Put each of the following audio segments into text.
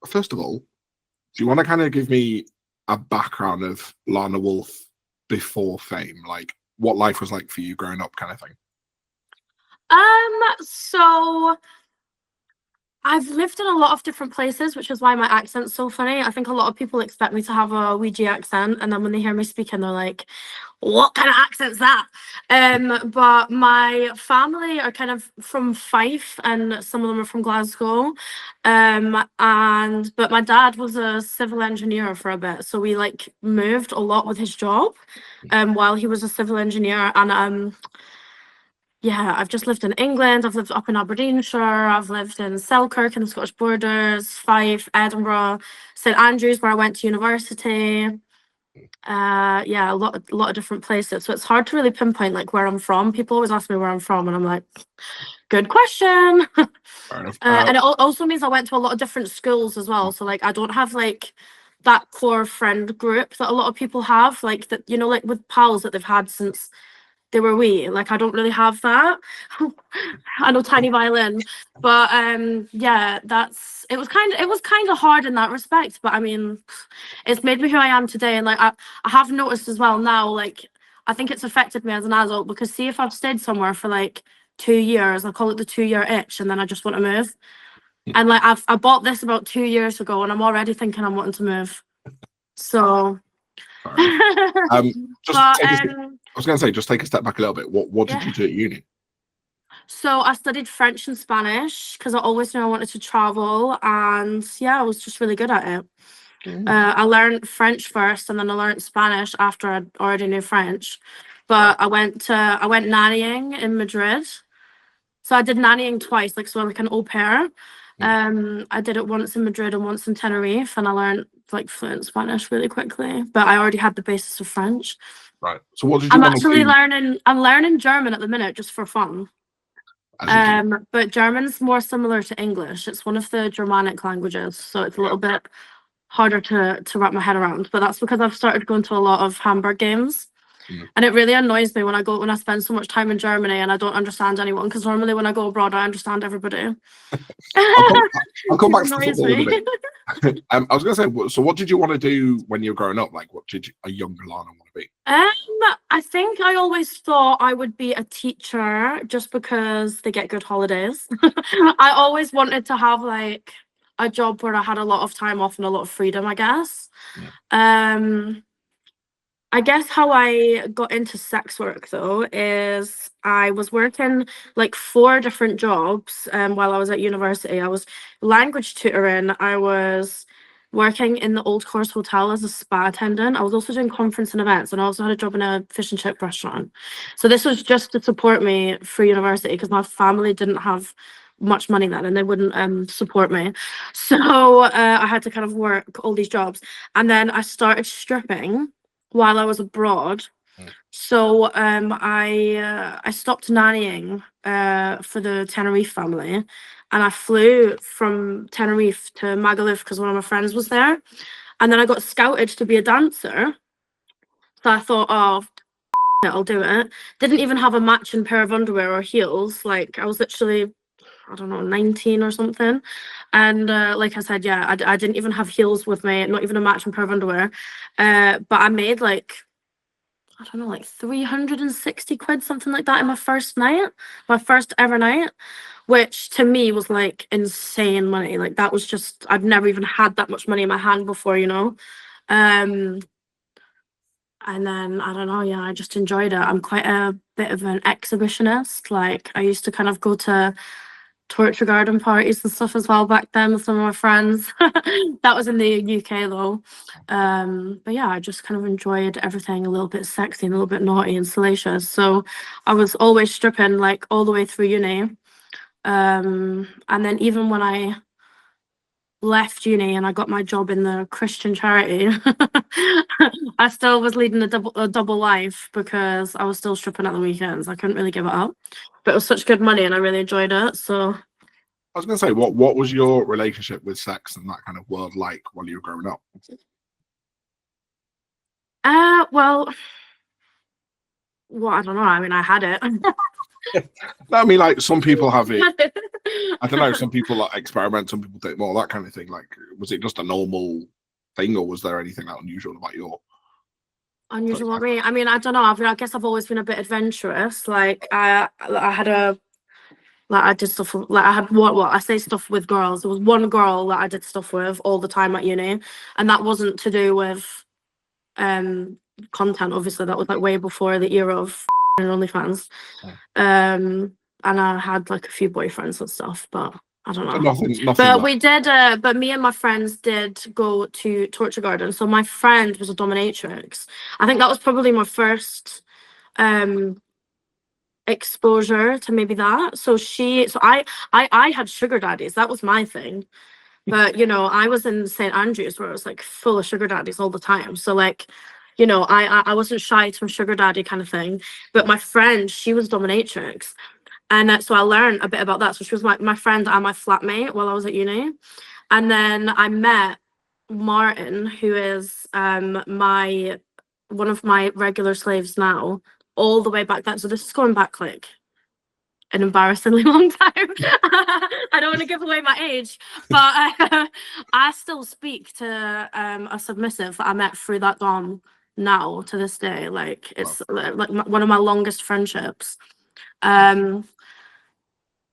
first of all, do you want to kind of give me a background of Lana Wolf before fame? Like what life was like for you growing up kind of thing? So I've lived in a lot of different places, which is why my accent's so funny. I think a lot of people expect me to have a Ouija accent, and then when they hear me speaking, they're like, "What kind of accent's that?" But my family are kind of from Fife, and some of them are from Glasgow. But my dad was a civil engineer for a bit, so we like moved a lot with his job, while he was a civil engineer, and yeah, I've just lived in England. I've lived up in Aberdeenshire. I've lived in Selkirk in the Scottish Borders, Fife, Edinburgh, St Andrews, where I went to university. Yeah, a lot of different places. So it's hard to really pinpoint like where I'm from. People always ask me where I'm from, and I'm like, good question. Fair enough. And it also means I went to a lot of different schools as well. So like I don't have like that core friend group that a lot of people have, like that, you know, like with pals that they've had since they were wee. Like I don't really have that. I know tiny violin, but yeah, it was kind of hard in that respect. But I mean, it's made me who I am today, and like I have noticed as well now, like I think it's affected me as an adult because see if I've stayed somewhere for like 2 years, I call it the 2 year itch, and then I just want to move. And like I bought this about 2 years ago, and I'm already thinking I'm wanting to move. So. Fair enough. Just But take I was going to say, just take a step back a little bit. What did yeah. you do at uni? So I studied French and Spanish because I always knew I wanted to travel, and yeah, I was just really good at it. I learned French first, and then I learned Spanish after I already knew French. But I went nannying in Madrid. So I did nannying twice, like so like an au pair. I did it once in Madrid and once in Tenerife, and I learned like fluent Spanish really quickly. But I already had the basis of French. Right. So what did you want to do? I'm learning German at the minute just for fun. But German's more similar to English. It's one of the Germanic languages, so it's a little bit harder to wrap my head around. But that's because I've started going to a lot of Hamburg games. And it really annoys me when I spend so much time in Germany and I don't understand anyone, because normally when I go abroad I understand everybody. I'll come back to Annoys football in a me. bit. I was going to say, so what did you want to do when you were growing up? Like, what did a young Lana want to be? I think I always thought I would be a teacher just because they get good holidays. I always wanted to have like a job where I had a lot of time off and a lot of freedom, I guess. I guess how I got into sex work though is I was working like 4 different jobs while I was at university. I was language tutoring, I was working in the Old Course Hotel as a spa attendant. I was also doing conference and events, and I also had a job in a fish and chip restaurant. So this was just to support me for university because my family didn't have much money then and they wouldn't support me. So I had to kind of work all these jobs. And then I started stripping while I was abroad. So I stopped nannying for the Tenerife family, and I flew from Tenerife to Magaluf because one of my friends was there, and then I got scouted to be a dancer. So I thought, oh, I'll do it. Didn't even have a matching pair of underwear or heels. Like I was literally, I don't know, 19 or something. And like I said, yeah, I didn't even have heels with me, not even a matching pair of underwear. But I made like, I don't know, like 360 quid, something like that in my first night, my first ever night, which to me was like insane money. Like that was just, I've never even had that much money in my hand before, you know? And then I don't know, yeah, I just enjoyed it. I'm quite a bit of an exhibitionist. Like I used to kind of go to torture garden parties and stuff as well back then with some of my friends. That was in the UK though. But yeah, I just kind of enjoyed everything a little bit sexy and a little bit naughty and salacious. So I was always stripping like all the way through uni. And then even when I left uni and I got my job in the Christian charity, I still was leading a double life because I was still stripping at the weekends. I couldn't really give it up, but it was such good money and I really enjoyed it. So I was going to say, what was your relationship with sex and that kind of world like while you were growing up? well, I don't know. I mean, I had it. I mean, like some people have it I don't know. Some people like experiment. Some people take more that kind of thing. Like, was it just a normal thing, or was there anything that unusual about your? Unusual about me. I mean, I don't know. I guess I've always been a bit adventurous. Like I had a like I did stuff like I had what I say stuff with girls. There was one girl that I did stuff with all the time at uni, and that wasn't to do with content. Obviously, that was like way before the era of OnlyFans. And I had like a few boyfriends and stuff, but I don't know. Nothing. But Like... we did. But me and my friends did go to Torture Garden. So my friend was a dominatrix. I think that was probably my first exposure to maybe that. So I had sugar daddies. That was my thing. But you know, I was in St. Andrews where it was like full of sugar daddies all the time. So like, you know, I wasn't shy to a sugar daddy kind of thing. But my friend, she was dominatrix. And so I learned a bit about that. So she was my friend and my flatmate while I was at uni. And then I met Martin, who is one of my regular slaves now, all the way back then. So this is going back like an embarrassingly long time. I don't want to give away my age, but I still speak to a submissive that I met through that dom now to this day. Like it's like one of my longest friendships.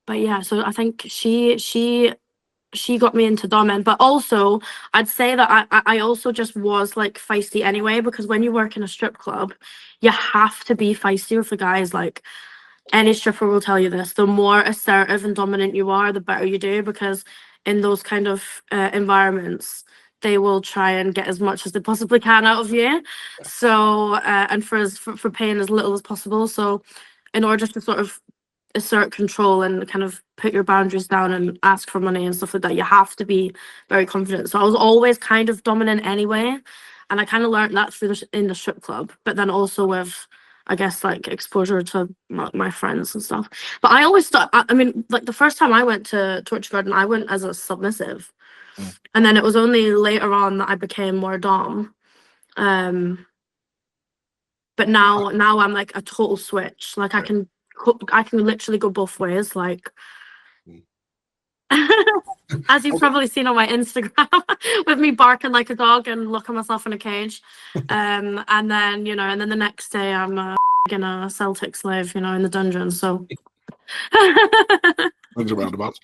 But yeah, so I think she got me into doming, but also I'd say that I also just was like feisty anyway, because when you work in a strip club, you have to be feisty with the guys. Like any stripper will tell you this, the more assertive and dominant you are, the better you do, because in those kind of environments, they will try and get as much as they possibly can out of you. So and for paying as little as possible. So in order to sort of assert control and kind of put your boundaries down and ask for money and stuff like that, you have to be very confident. So I was always kind of dominant anyway, and I kind of learned that in the strip club, but then also with, I guess, like exposure to my friends and stuff. But I always thought, I mean, like the first time I went to Torture Garden, I went as a submissive, and then it was only later on that I became more dom. But now I'm like a total switch. Like I can literally go both ways. Like as you've probably seen on my Instagram with me barking like a dog and locking myself in a cage. And then, you know, and then the next day I'm a Celtic slave, you know, in the dungeon. So things are roundabouts.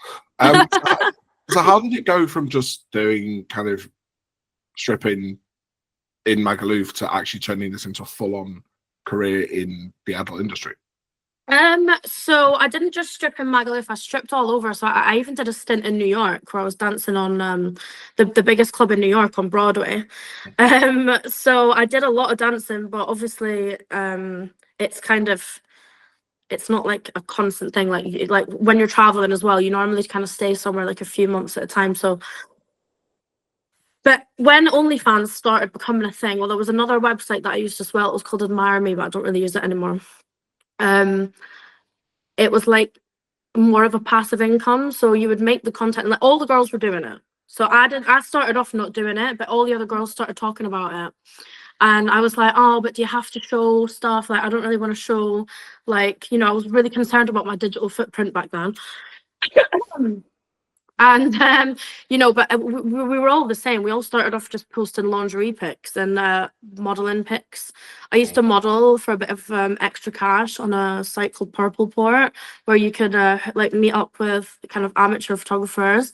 So how did it go from just doing kind of stripping in Magaluf to actually turning this into a full-on career in the adult industry? So I didn't just strip in Magaluf, I stripped all over. So I even did a stint in New York where I was dancing on the biggest club in New York on Broadway. So I did a lot of dancing, but obviously it's not like a constant thing. Like when you're traveling as well, you normally kind of stay somewhere like a few months at a time. So but when OnlyFans started becoming a thing, well, there was another website that I used as well. It was called Admire Me, but I don't really use it anymore. It was like more of a passive income. So you would make the content, and like all the girls were doing it. So I started off not doing it, but all the other girls started talking about it. And I was like, oh, but do you have to show stuff? Like, I don't really want to show, like, you know, I was really concerned about my digital footprint back then. And you know, but we were all the same. We all started off just posting lingerie pics and modeling pics. I used to model for a bit of extra cash on a site called Purple Port, where you could like meet up with kind of amateur photographers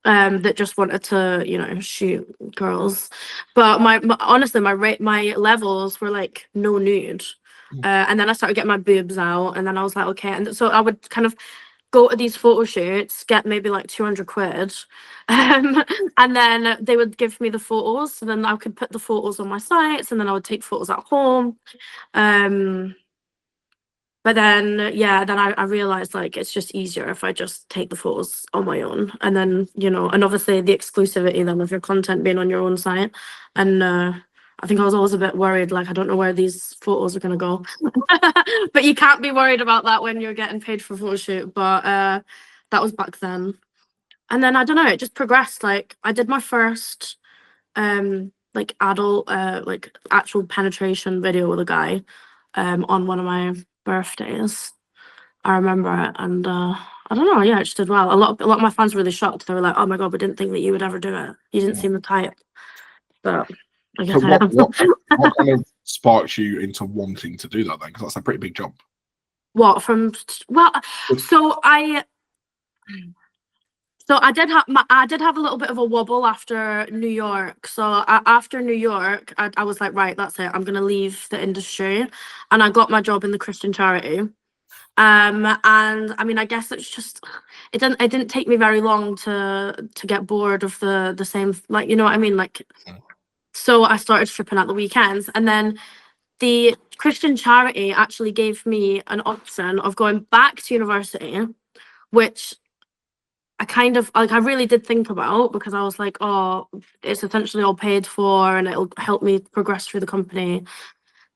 that just wanted to, you know, shoot girls. But honestly, my levels were like no nude. And then I started getting my boobs out, and then I was like, okay. And so I would kind of go to these photo shoots, get maybe like 200 quid, and then they would give me the photos. So then I could put the photos on my sites, and then I would take photos at home. But then, yeah, then I realized like it's just easier if I just take the photos on my own. And then, you know, and obviously the exclusivity then of your content being on your own site. And I think I was always a bit worried, like, I don't know where these photos are going to go. But you can't be worried about that when you're getting paid for a photo shoot. But that was back then. And then, I don't know, it just progressed. Like, I did my first, like, adult, like, actual penetration video with a guy on one of my birthdays. I remember it. And I I don't know. Yeah, it just did well. A lot of my fans were really shocked. They were like, "Oh my god, we didn't think that you would ever do it. You didn't seem the type." But I So guess I am. what kind of sparks you into wanting to do that then? Because that's a pretty big jump. What from? Well, so I I did have a little bit of a wobble after New York. So after New York, I was like, right, that's it. I'm gonna leave the industry, and I got my job in the Christian charity. And I mean, I guess it's just it didn't take me very long to get bored of the same, like, you know what I mean, like. So I started stripping at the weekends, and then the Christian charity actually gave me an option of going back to university, which I kind of like, I really did think about, because I was like, oh, it's essentially all paid for and it'll help me progress through the company,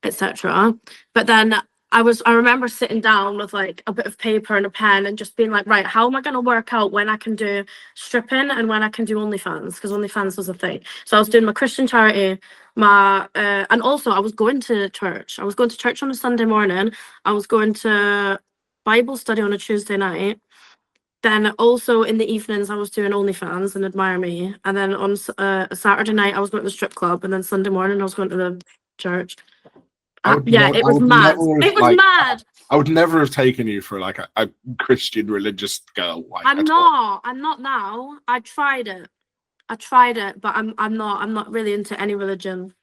etc. But then I remember sitting down with like a bit of paper and a pen and just being like, right, how am I going to work out when I can do stripping and when I can do OnlyFans? Because OnlyFans was a thing. So I was doing my Christian charity, and also I was going to church. I was going to church on a Sunday morning. I was going to Bible study on a Tuesday night. Then also in the evenings I was doing OnlyFans and Admire Me. And then on a Saturday night I was going to the strip club. And then Sunday morning I was going to the church. Yeah, it was mad. It was mad. I would never have taken you for like a Christian religious girl. Like, I'm not now. I tried it, but I'm not really into any religion.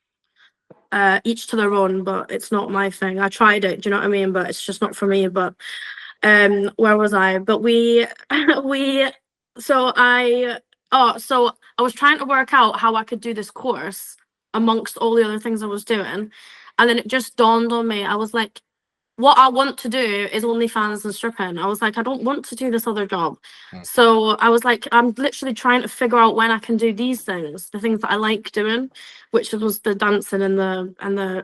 Each to their own, but it's not my thing. I tried it, do you know what I mean? But it's just not for me. But where was I? But we we so I so I was trying to work out how I could do this course amongst all the other things I was doing. And then it just dawned on me. I was like, what I want to do is OnlyFans and stripping. I was like, I don't want to do this other job. So I was like, I'm literally trying to figure out when I can do these things, the things that I like doing, which was the dancing and the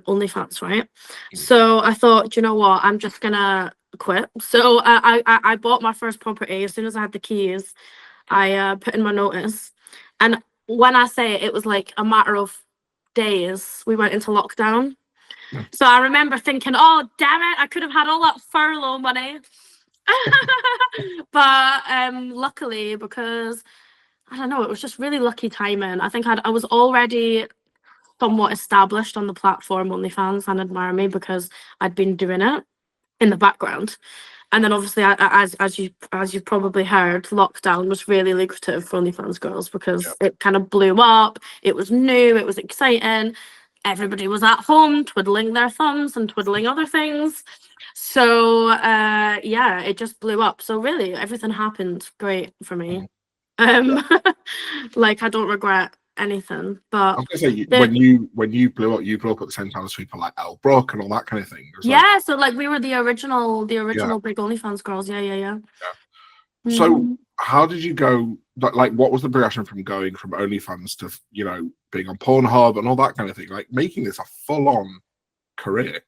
OnlyFans, right? So I thought, you know what, I'm just gonna quit. So I bought my first property as soon as I had the keys. I put in my notice, and when I say it was like a matter of days, we went into lockdown. So I remember thinking, oh, damn it, I could have had all that furlough money. But luckily, because I don't know, it was just really lucky timing. I think I was already somewhat established on the platform OnlyFans and Admire Me, because I'd been doing it in the background. And then obviously, as you've probably heard, lockdown was really lucrative for OnlyFans girls, because it kind of blew up. It was new, it was exciting. Everybody was at home twiddling their thumbs and twiddling other things. So yeah, it just blew up. So really, everything happened great for me. Like, I don't regret anything. But I was gonna say, when you blew up at the same time as people like Elle Brooke and all that kind of thing. Yeah, so like we were the original big OnlyFans girls. Yeah. So how did you go? Like, what was the progression from going from OnlyFans to, you know, being on Pornhub and all that kind of thing? Like, making this a full-on career.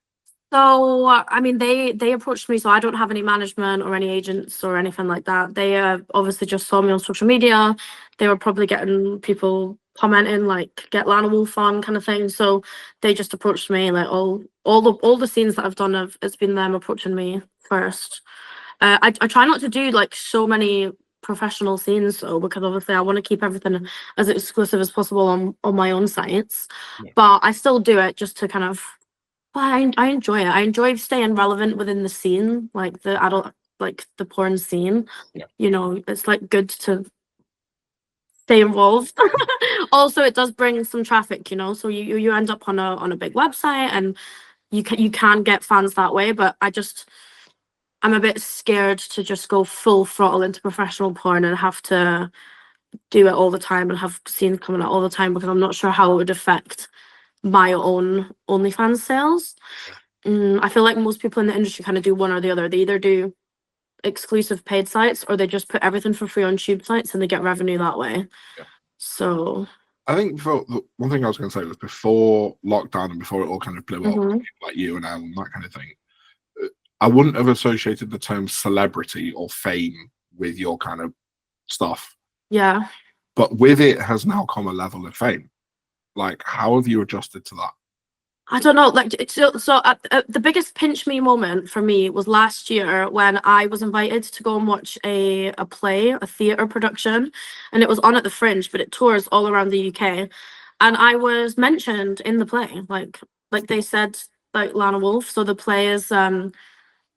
So I mean, they approached me. So I don't have any management or any agents or anything like that. They obviously just saw me on social media. They were probably getting people commenting like, get Lana Wolf on, kind of thing. So they just approached me. Like, all the scenes that I've done, it's been them approaching me first. I try not to do like so many professional scenes though, because obviously I want to keep everything as exclusive as possible on my own sites. But I still do it just to kind of, I enjoy it. I enjoy staying relevant within the scene, like the adult, like the porn scene. You know, it's like good to stay involved. Also, it does bring some traffic, you know, so you end up on a big website, and you can get fans that way. But I'm a bit scared to just go full throttle into professional porn and have to do it all the time and have scenes coming out all the time, because I'm not sure how it would affect my own OnlyFans sales. I feel like most people in the industry kind of do one or the other. They either do exclusive paid sites, or they just put everything for free on tube sites and they get revenue that way. So I think one thing I was going to say was, before lockdown and before it all kind of blew up, like you and Elle and that kind of thing, I wouldn't have associated the term celebrity or fame with your kind of stuff. Yeah. But with it has now come a level of fame. Like, how have you adjusted to that? I don't know, like the biggest pinch me moment for me was last year when I was invited to go and watch a play, a theatre production, and it was on at the Fringe, but it tours all around the UK, and I was mentioned in the play, like they said, like Lana Wolf. So the play is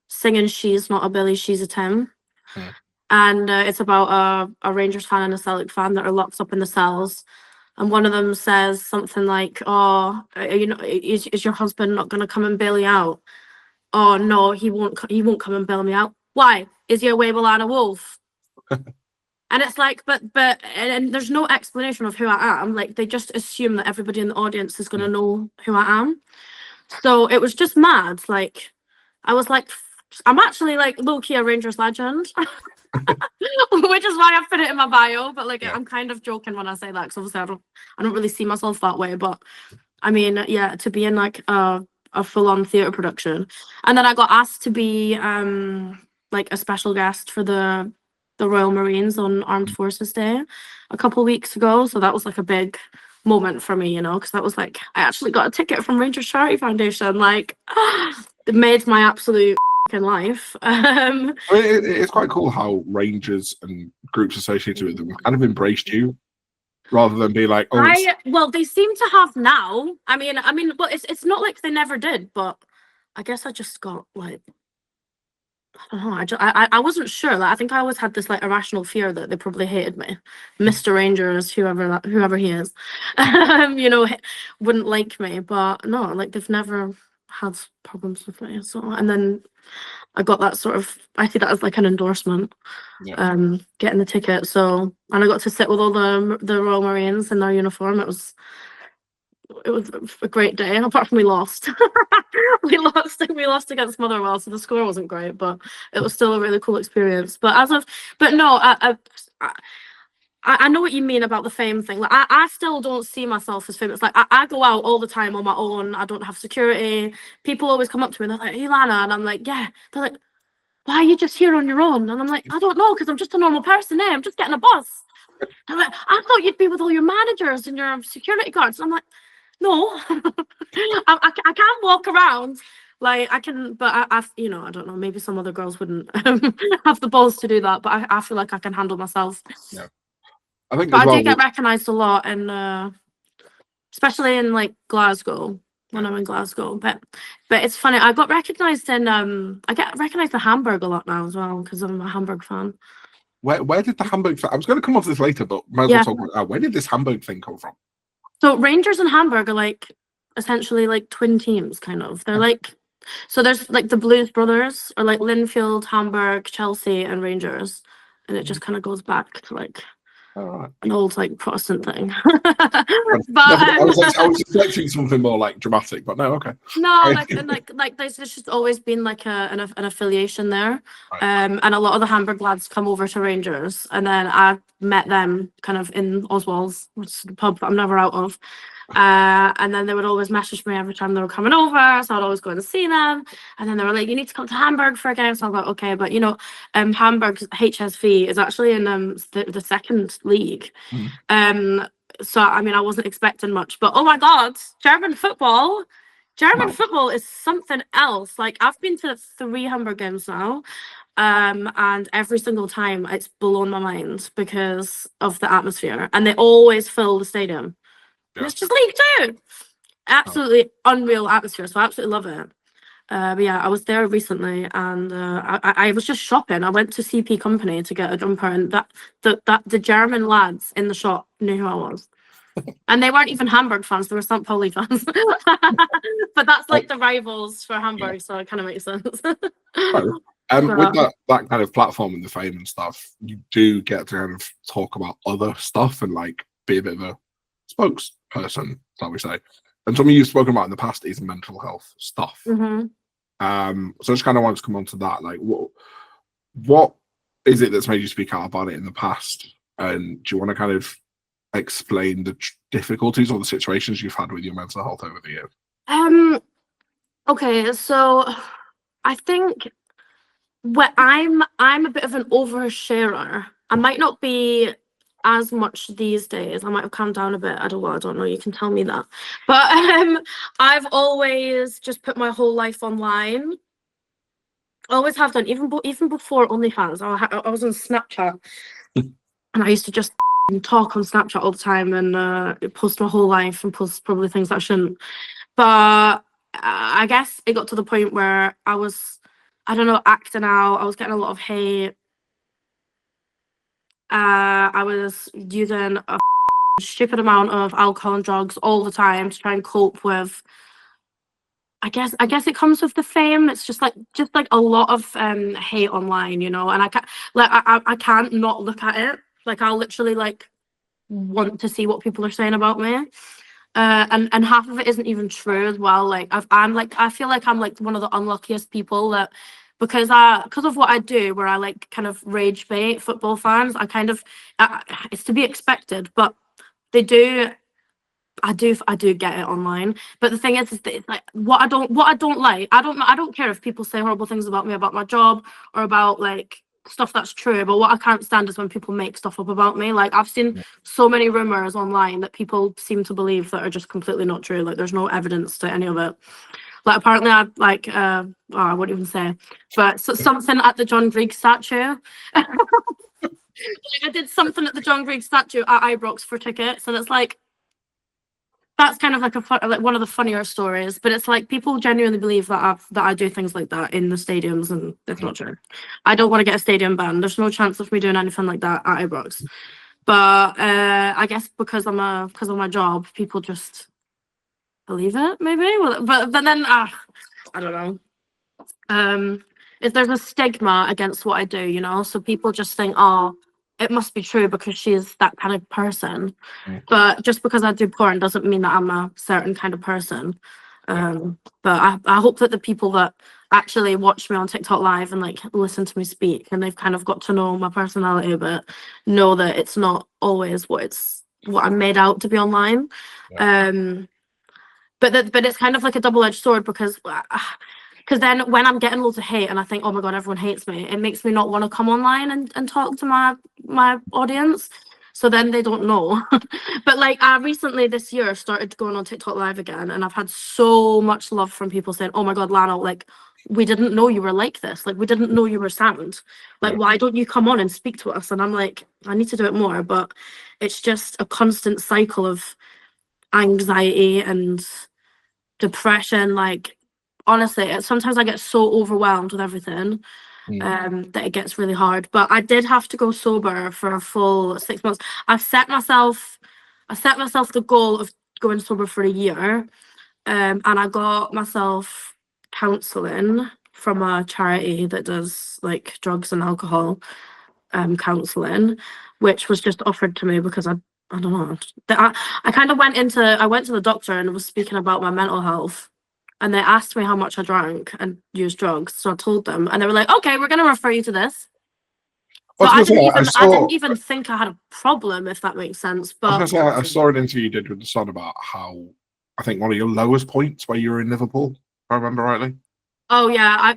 singing "She's Not a Billy, She's a Tim," Mm. and it's about a Rangers fan and a Celtic fan that are locked up in the cells. And one of them says something like, "Oh, you know, is your husband not going to come and bail you out?" "Oh no, he won't. He won't come and bail me out. Why? Is he away with Lana Wolf?" And it's like, and there's no explanation of who I am. Like they just assume that everybody in the audience is going to know who I am. So it was just mad. Like I was like, I'm actually like low key a Rangers legend. Which is why I put it in my bio, but like I'm kind of joking when I say that because obviously I don't really see myself that way. But I mean, yeah, to be in like a full-on theatre production, and then I got asked to be like a special guest for the Royal Marines on Armed Forces Day a couple weeks ago. So that was like a big moment for me, you know, because that was like I actually got a ticket from Rangers Charity Foundation. Like it made my absolute life. I mean, it's quite cool how Rangers and groups associated with them kind of embraced you rather than be like, oh, well, they seem to have now. I mean, well, it's not like they never did, but I guess I just got like I don't know. I wasn't sure. Like I think I always had this like irrational fear that they probably hated me, Mr. Rangers, whoever he is, you know, wouldn't like me. But no, like they've never had problems with me. So and then I got that sort of. I see that as like an endorsement. yeah. Getting the ticket. So and I got to sit with all the Royal Marines in their uniform. It was a great day, apart from we lost. we lost against Motherwell, so the score wasn't great, but it was still a really cool experience. But no, I know what you mean about the fame thing. Like I still don't see myself as famous. Like I go out all the time on my own. I don't have security. People always come up to me and they're like, "Hey Lana," and I'm like, "Yeah." They're like, "Why are you just here on your own?" And I'm like, "I don't know, because I'm just a normal person. I'm just getting a bus." I'm like, "I thought you'd be with all your managers and your security guards." And I'm like, "No, I can't walk around like I can, but I you know, I don't know. Maybe some other girls wouldn't have the balls to do that, but I feel like I can handle myself." Yeah. I think But as I well, do get recognised a lot, and especially in like Glasgow when I'm in Glasgow. But it's funny. I got recognised in I get recognised in Hamburg a lot now as well because I'm a Hamburg fan. where did the Hamburg? I was going to come off this later, but might as well Yeah. talk about where did this Hamburg thing come from? So Rangers and Hamburg are like essentially like twin teams, kind of. They're like so there's like the Blues Brothers are like Linfield, Hamburg, Chelsea, and Rangers, and it just kind of goes back to like All right. an old like Protestant thing. No, but I was expecting something more like dramatic, but no, okay. no, like there's just always been like an affiliation there, Right. and a lot of the Hamburg lads come over to Rangers, and then I met them kind of in Oswald's, which is the pub that I'm never out of, and then they would always message me every time they were coming over, so I'd always go and see them, and then they were like, "You need to come to Hamburg for a game," so I was like, "Okay," but you know, Hamburg's HSV is actually in the second league, Mm. so I mean I wasn't expecting much, but oh my god, German football is something else. Like I've been to 3 Hamburg games now, and every single time it's blown my mind because of the atmosphere, and they always fill the stadium. Yeah. It's just League Two, absolutely unreal atmosphere. So I absolutely love it. But yeah, I was there recently, and I was just shopping. I went to CP Company to get a jumper, and the German lads in the shop knew who I was. And they weren't even Hamburg fans, they were St. Pauli fans. But that's like the rivals for Hamburg, so it kind of makes sense. Right. With that kind of platform and the fame and stuff, you do get to kind of talk about other stuff and like be a bit of a spokesperson, shall we say. And something you've spoken about in the past is mental health stuff. Mm-hmm. So I just kind of want to come on to that. Like, what is it that's made you speak out about it in the past? And do you want to kind of explain the difficulties or the situations you've had with your mental health over the years? Okay, so I think I'm a bit of an oversharer. I might not be as much these days. I might have calmed down a bit. I don't know. You can tell me that. But I've always just put my whole life online. Always have done, even before OnlyFans. I was on Snapchat, and I used to just talk on Snapchat all the time and post my whole life and post probably things that I shouldn't. But I guess it got to the point where I was, I don't know, acting out. I was getting a lot of hate. I was using a stupid amount of alcohol and drugs all the time to try and cope with. I guess it comes with the fame. It's just like a lot of hate online, and I can't I can't not look at it. Like I'll literally like want to see what people are saying about me. And half of it isn't even true as well. Like I feel like I'm like one of the unluckiest people that because of what I do, where I like kind of rage bait football fans. I kind of it's to be expected, but they do. I do get it online, but the thing is that it's like what I don't like. I don't care if people say horrible things about me, about my job, or about like stuff that's true. But what I can't stand is when people make stuff up about me. Like I've seen so many rumors online that people seem to believe that are just completely not true. Like there's no evidence to any of it. Like apparently I like oh, I won't even say, but something at the John Greig statue. Like I did something at the John Greig statue at Ibrox for tickets, and it's like. That's kind of like like one of the funnier stories, but it's like people genuinely believe that I do things like that in the stadiums, and it's not true. I don't want to get a stadium ban. There's no chance of me doing anything like that at Ibrox. But I guess because of my job, people just believe it. Maybe, well, but then I don't know. If there's a stigma against what I do, so people just think, oh, it must be true because she's that kind of person. But just because I do porn doesn't mean that I'm a certain kind of person. But I hope that the people that actually watch me on TikTok live and like listen to me speak and they've kind of got to know my personality a bit, know that it's not always what I'm made out to be online. But it's kind of like a double-edged sword because then when I'm getting loads of hate and I think, oh my god, everyone hates me, it makes me not want to come online and talk to my audience. So then they don't know. But like I recently this year started going on TikTok live again, and I've had so much love from people saying, oh my god, Lana, like we didn't know you were like this. Like we didn't know you were sound. Like why don't you come on and speak to us? And I'm like, I need to do it more, but it's just a constant cycle of anxiety and depression. Like honestly, sometimes I get so overwhelmed with everything that it gets really hard. But I did have to go sober for a full 6 months. I set myself the goal of going sober for a year, and I got myself counselling from a charity that does like drugs and alcohol counselling, which was just offered to me because I don't know. I kind of went to the doctor and was speaking about my mental health. And they asked me how much I drank and used drugs. So I told them, and they were like, okay, we're going to refer you to this. So I didn't even think I had a problem, if that makes sense. But I saw an interview you did with the Sun about how I think one of your lowest points where you were in Liverpool, if I remember rightly. Oh yeah,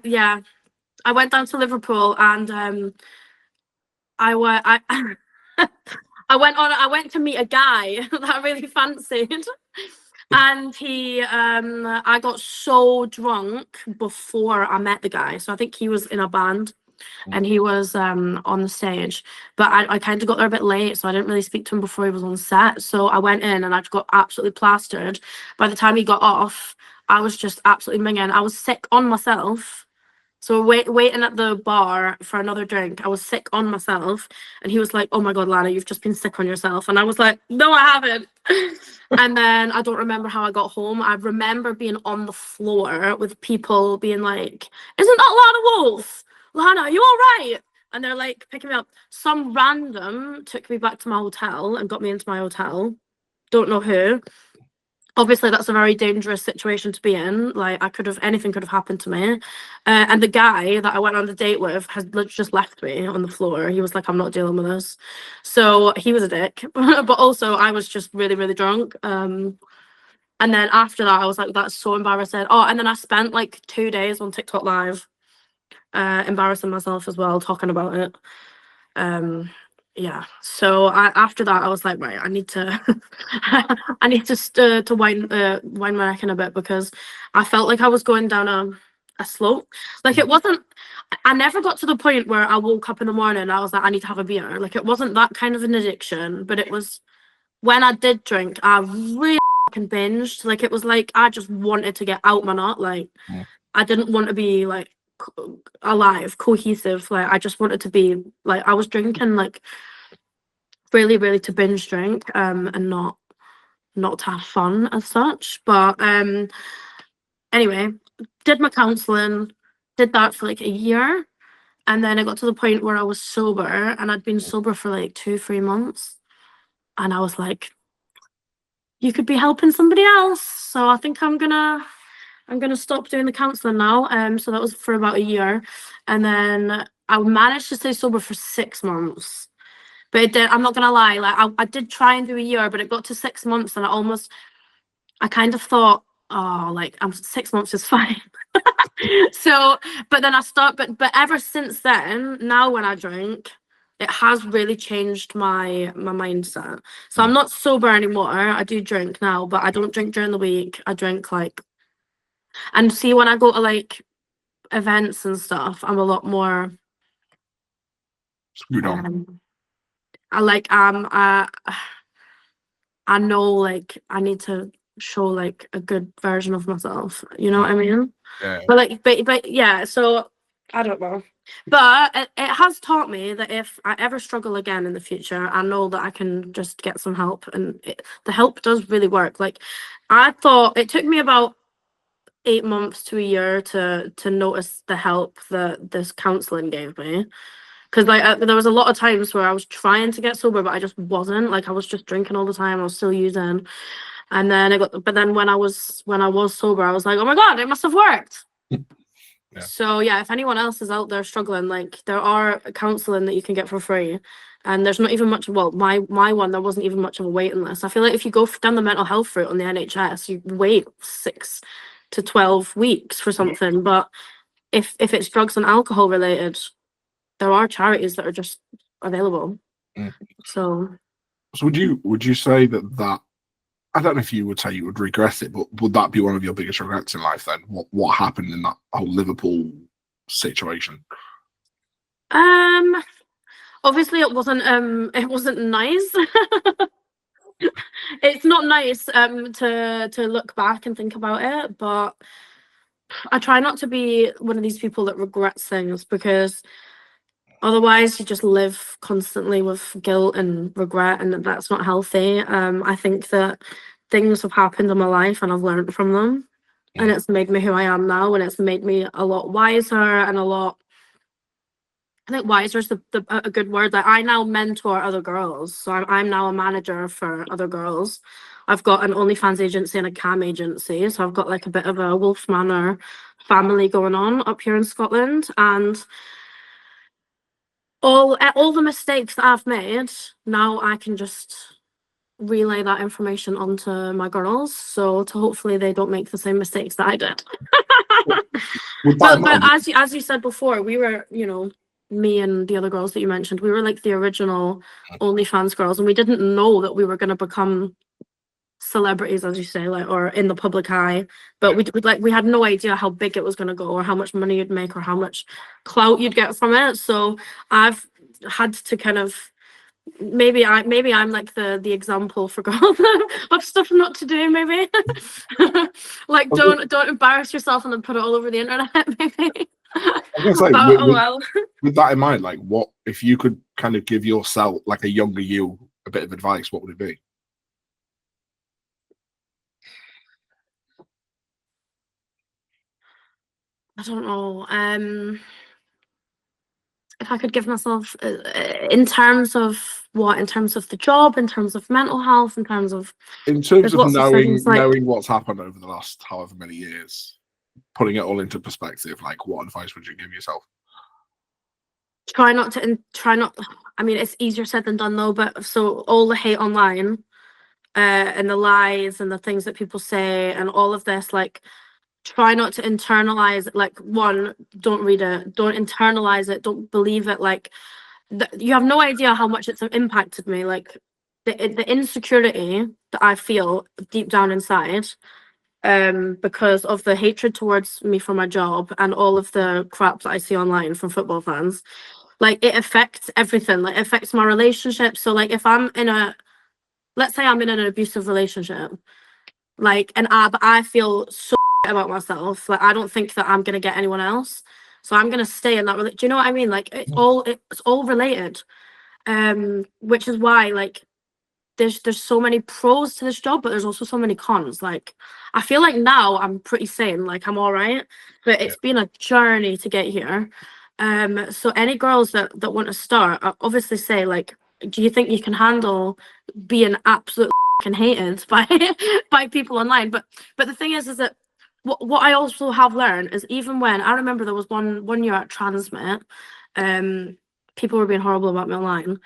I went down to Liverpool and I went to meet a guy that I really fancied. And I got so drunk before I met the guy. So I think he was in a band and he was on the stage. But I kind of got there a bit late, so I didn't really speak to him before he was on set. So I went in and I got absolutely plastered. By the time he got off, I was just absolutely minging. I was sick on myself. So waiting at the bar for another drink, I was sick on myself, and he was like, "Oh my god, Lana, you've just been sick on yourself." And I was like, "No, I haven't." And then I don't remember how I got home. I remember being on the floor with people being like, "Isn't that Lana Wolf? Lana, are you all right?" And they're like picking me up. Some random took me back to my hotel and got me into my hotel. Don't know who. Obviously that's a very dangerous situation to be in. Like anything could have happened to me. And the guy that I went on the date with has just left me on the floor. He was like, I'm not dealing with this. So he was a dick. But also I was just really, really drunk. And then after that I was like, that's so embarrassing. Oh, and then I spent like 2 days on TikTok live, embarrassing myself as well, talking about it. yeah. So after that, I was like, right, I need to, I need to wind my neck in a bit, because I felt like I was going down a slope. Like it wasn't. I never got to the point where I woke up in the morning and I was like, I need to have a beer. Like it wasn't that kind of an addiction, but it was when I did drink, I really fucking binged. Like it was like I just wanted to get out my nut. Like Mm. I didn't want to be like alive, cohesive. Like I just wanted to be like I was drinking like really, really to binge drink, and not to have fun as such. But anyway, did my counselling, did that for like a year, and then it got to the point where I was sober, and I'd been sober for like 2-3 months, and I was like, you could be helping somebody else. So I think I'm gonna stop doing the counselling now. So that was for about a year, and then I managed to stay sober for 6 months. But it did, I'm not gonna lie, like I did try and do a year, but it got to 6 months, and I kind of thought, oh, like I'm 6 months is fine. So, but then I start, but ever since then, now when I drink, it has really changed my mindset. So I'm Mm. not sober anymore. I do drink now, but I don't drink during the week. I drink like, and see when I go to like events and stuff, I'm a lot more. Screwed on. I like I know like I need to show like a good version of myself. You know what I mean? Yeah. But yeah, so I don't know. But it has taught me that if I ever struggle again in the future, I know that I can just get some help, and the help does really work. Like I thought it took me about 8 months to a year to notice the help that this counseling gave me. Because like there was a lot of times where I was trying to get sober, but I just wasn't. Like I was just drinking all the time. I was still using, and then but then when I was sober, I was like, oh my god, it must have worked. Yeah. So yeah, if anyone else is out there struggling, like there are counseling that you can get for free, and there's not even much. Well, my one, there wasn't even much of a waiting list. I feel like if you go down the mental health route on the NHS, you wait 6 to 12 weeks for something. But if it's drugs and alcohol related, there are charities that are just available. Mm. So So would you say that I don't know if you would say you would regret it, but would that be one of your biggest regrets in life then? What happened in that whole Liverpool situation? um obviously it wasn't nice. It's not nice to look back and think about it, but I try not to be one of these people that regrets things, because otherwise you just live constantly with guilt and regret, and that's not healthy. I think that things have happened in my life and I've learned from them, and Mm. it's made me who I am now, and it's made me a lot wiser and a lot. I think wiser is a good word. Like I now mentor other girls, so I'm now a manager for other girls. I've got an OnlyFans agency and a cam agency, so I've got like a bit of a Wolf Manor family going on up here in Scotland, and all the mistakes that I've made, now I can just relay that information onto my girls, so to hopefully they don't make the same mistakes that I did. With that in But mind, as you said before, we were, me and the other girls that you mentioned, we were like the original OnlyFans girls, and we didn't know that we were going to become celebrities, as you say, like, or in the public eye. But we had no idea how big it was going to go, or how much money you'd make, or how much clout you'd get from it. So I've had to kind of, maybe I'm like the example for girls of stuff not to do, maybe. Like I was don't embarrass yourself and then put it all over the internet, maybe. gonna say, But oh well. with that in mind, like, what if you could kind of give yourself, like a younger you, a bit of advice? What would it be? I don't know. If I could give myself, in terms of what, in terms of the job, in terms of mental health, in terms of, In terms there's of lots of knowing things like knowing what's happened over the last however many years, putting it all into perspective, like, what advice would you give yourself? try not. I mean, it's easier said than done though. But so all the hate online, and the lies and the things that people say and all of this, like try not to internalize it. Like one, don't read it, don't internalize it, don't believe it. Like you have no idea how much it's impacted me. Like the insecurity that I feel deep down inside, because of the hatred towards me for my job and all of the crap that I see online from football fans. Like it affects everything. Like it affects my relationship. So like if I'm in a, let's say I'm in an abusive relationship, like, but I feel so about myself. Like I don't think that I'm gonna get anyone else. So I'm gonna stay in that. Do you know what I mean? Like it's all related. Which is why like there's so many pros to this job, but there's also so many cons. Like I feel like now I'm pretty sane, like I'm all right, but it's been a journey to get here. So any girls that want to start, I obviously say like, do you think you can handle being absolutely hated by by people online? But the thing is that what I also have learned is, even when I remember there was one year at Transmit, people were being horrible about me online.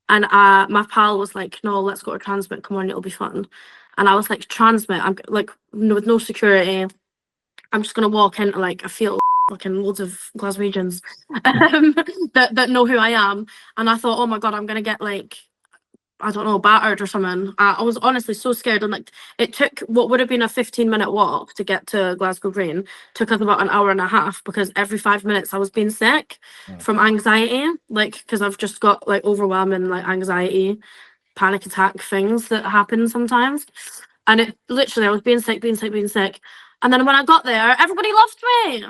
And my pal was like, no, let's go to Transmit, come on, it'll be fun. And I was like, Transmit, I'm like, with no security, I'm just gonna walk into like a field fucking loads of Glaswegians that know who I am. And I thought, oh my god, I'm gonna get like, I don't know, battered or something. I was honestly so scared. And like, it took what would have been a 15-minute walk to get to Glasgow Green, took us about an hour and a half, because every 5 minutes I was being sick from anxiety, like because I've just got like overwhelming like anxiety, panic attack things that happen sometimes. And it literally, I was being sick. And then when I got there, everybody loved me.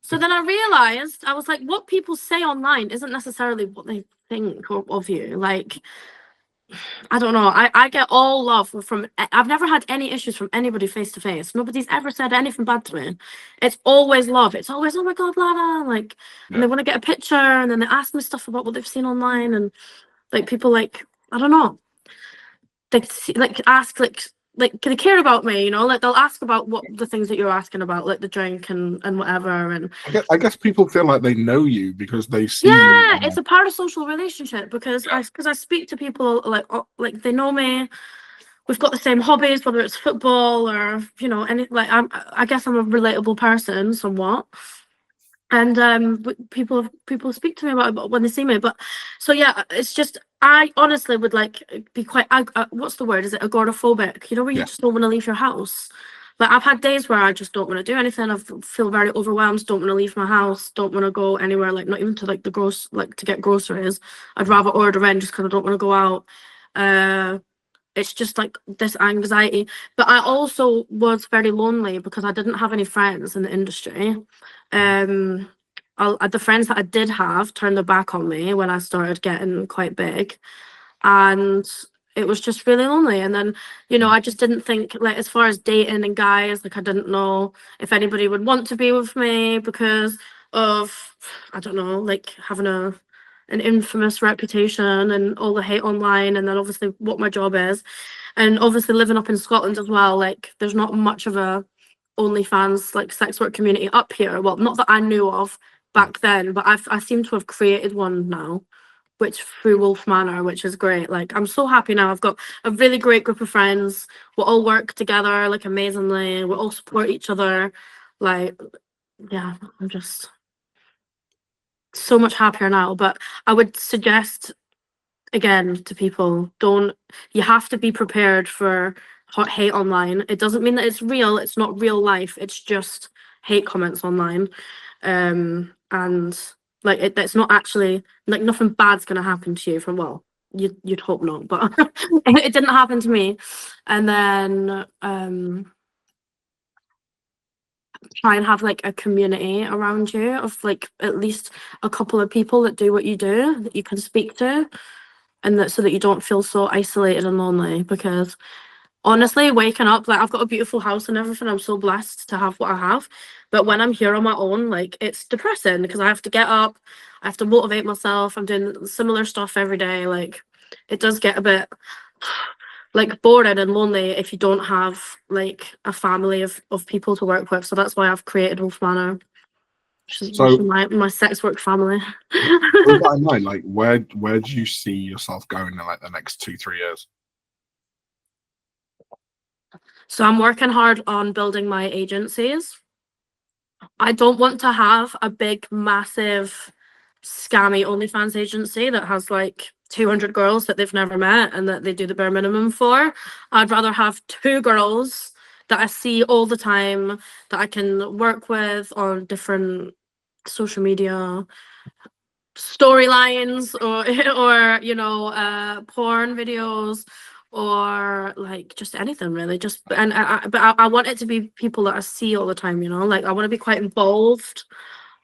So then I realized, I was like, what people say online isn't necessarily what they think of you. Like, I don't know. I get all love from. I've never had any issues from anybody face to face. Nobody's ever said anything bad to me. It's always love. It's always, oh my god, Lana, like, and they want to get a picture, and then they ask me stuff about what they've seen online, and like people like, I don't know, they like ask like they care about me, you know, like they'll ask about what the things that you're asking about, like the drink and whatever. And I guess people feel like they know you because they see you. yeah, it's a part of social relationship, because I speak to people like they know me. We've got the same hobbies, whether it's football or, you know, any, like I guess I'm a relatable person somewhat. And people speak to me about when they see me. But so yeah, it's just, I honestly would like be quite what's the word, is it agoraphobic, you know, where you just don't want to leave your house. Like I've had days where I just don't want to do anything. I feel very overwhelmed, don't want to leave my house, don't want to go anywhere, like not even to like like to get groceries. I'd rather order in just because I don't want to go out. It's just like this anxiety. But I also was very lonely because I didn't have any friends in the industry. The friends that I did have turned their back on me when I started getting quite big, and it was just really lonely. And then, you know, I just didn't think, like, as far as dating and guys, like I didn't know if anybody would want to be with me because of, I don't know, like having an infamous reputation and all the hate online, and then obviously what my job is, and obviously living up in Scotland as well. Like there's not much of a OnlyFans like sex work community up here. Well, not that I knew of back then, but I seem to have created one now, which through Wolf Manor, which is great. Like I'm so happy now. I've got a really great group of friends. We all work together like amazingly. We all support each other. Like, yeah, I'm just so much happier now. But I would suggest again to people, you have to be prepared for hate online. It doesn't mean that it's real. It's not real life. It's just hate comments online. And like it's not actually, like, nothing bad's gonna happen to you from, well, you'd hope not, but it didn't happen to me. And then try and have like a community around you of like at least a couple of people that do what you do, that you can speak to, and that so that you don't feel so isolated and lonely. Because honestly, waking up, like I've got a beautiful house and everything, I'm so blessed to have what I have, but when I'm here on my own, like it's depressing because I have to get up, I have to motivate myself, I'm doing similar stuff every day. Like it does get a bit like boring and lonely if you don't have like a family of people to work with. So that's why I've created Wolf Manor, which is my sex work family. With that in mind, like where do you see yourself going in like the next 2-3 years? So I'm working hard on building my agencies. I don't want to have a big, massive scammy OnlyFans agency that has like 200 girls that they've never met and that they do the bare minimum for. I'd rather have 2 girls that I see all the time, that I can work with on different social media storylines, or or porn videos, or like just anything really. Just and I want it to be people that I see all the time, like I want to be quite involved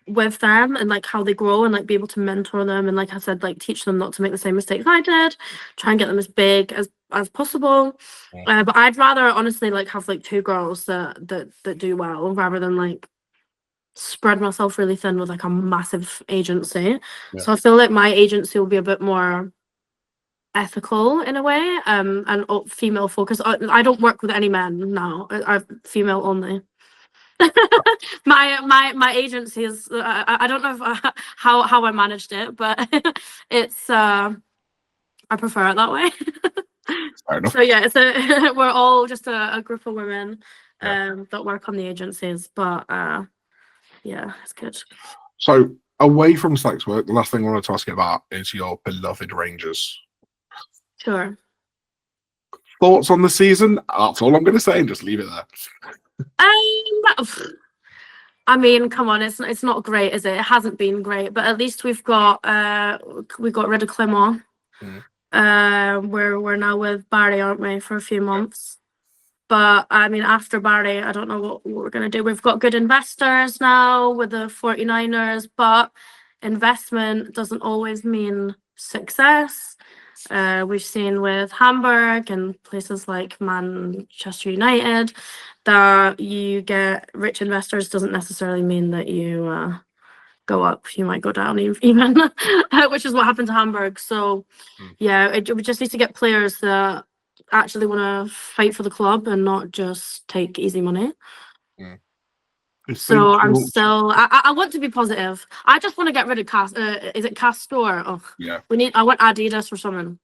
with them and like how they grow, and like be able to mentor them, and like I said, like teach them not to make the same mistakes I did, try and get them as big as possible. But I'd rather honestly like have like 2 girls that do well, rather than like spread myself really thin with like a massive agency. Yeah. So I feel like my agency will be a bit more ethical in a way, and female focused. I don't work with any men now. I'm female only. My agency is I don't know if, how I managed it, but it's I prefer it that way. Fair enough. So yeah, it's we're all just a group of women that work on the agencies, but yeah, it's good. So away from sex work, the last thing I wanted to ask you about is your beloved Rangers. Sure. Thoughts on the season? That's all I'm going to say, and just leave it there. I mean, come on, it's not great, is it? It hasn't been great, but at least we got rid of Clement. We're now with Barry, aren't we, for a few months? But I mean, after Barry, I don't know what we're gonna do. We've got good investors now with the 49ers, but investment doesn't always mean success. We've seen with Hamburg and places like Manchester United that you get rich investors doesn't necessarily mean that you go up. You might go down even, which is what happened to Hamburg. So yeah, we just need to get players that actually want to fight for the club and not just take easy money. So I'm still I want to be positive. I just want to get rid of is it Castor? Oh yeah, I want Adidas or something.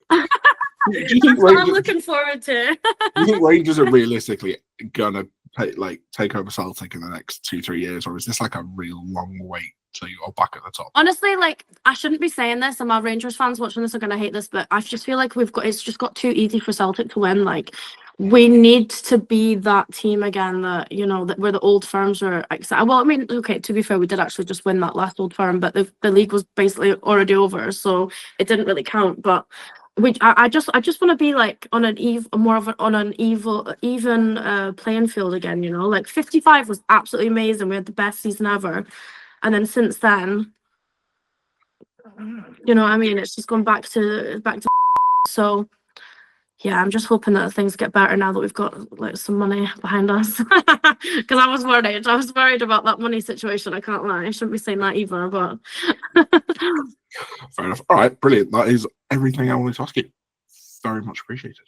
Do you think I'm looking forward to. Do you think Rangers are realistically gonna take over Celtic in the next 2-3 years, or is this like a real long wait till you're back at the top? Honestly, like I shouldn't be saying this, and my Rangers fans watching this are gonna hate this, but I just feel like it's just got too easy for Celtic to win. Like we need to be that team again that that where the old firms are excited. Well, I mean, okay, to be fair, we did actually just win that last old firm, but the league was basically already over, so it didn't really count. But I just want to be like on an even playing field again. Like 55 was absolutely amazing. We had the best season ever, and then since then, what I mean, it's just gone back to. So yeah, I'm just hoping that things get better now that we've got like some money behind us. Because I was worried about that money situation. I can't lie. I shouldn't be saying that either, but fair enough. All right, brilliant. That is everything I wanted to ask you. Very much appreciated.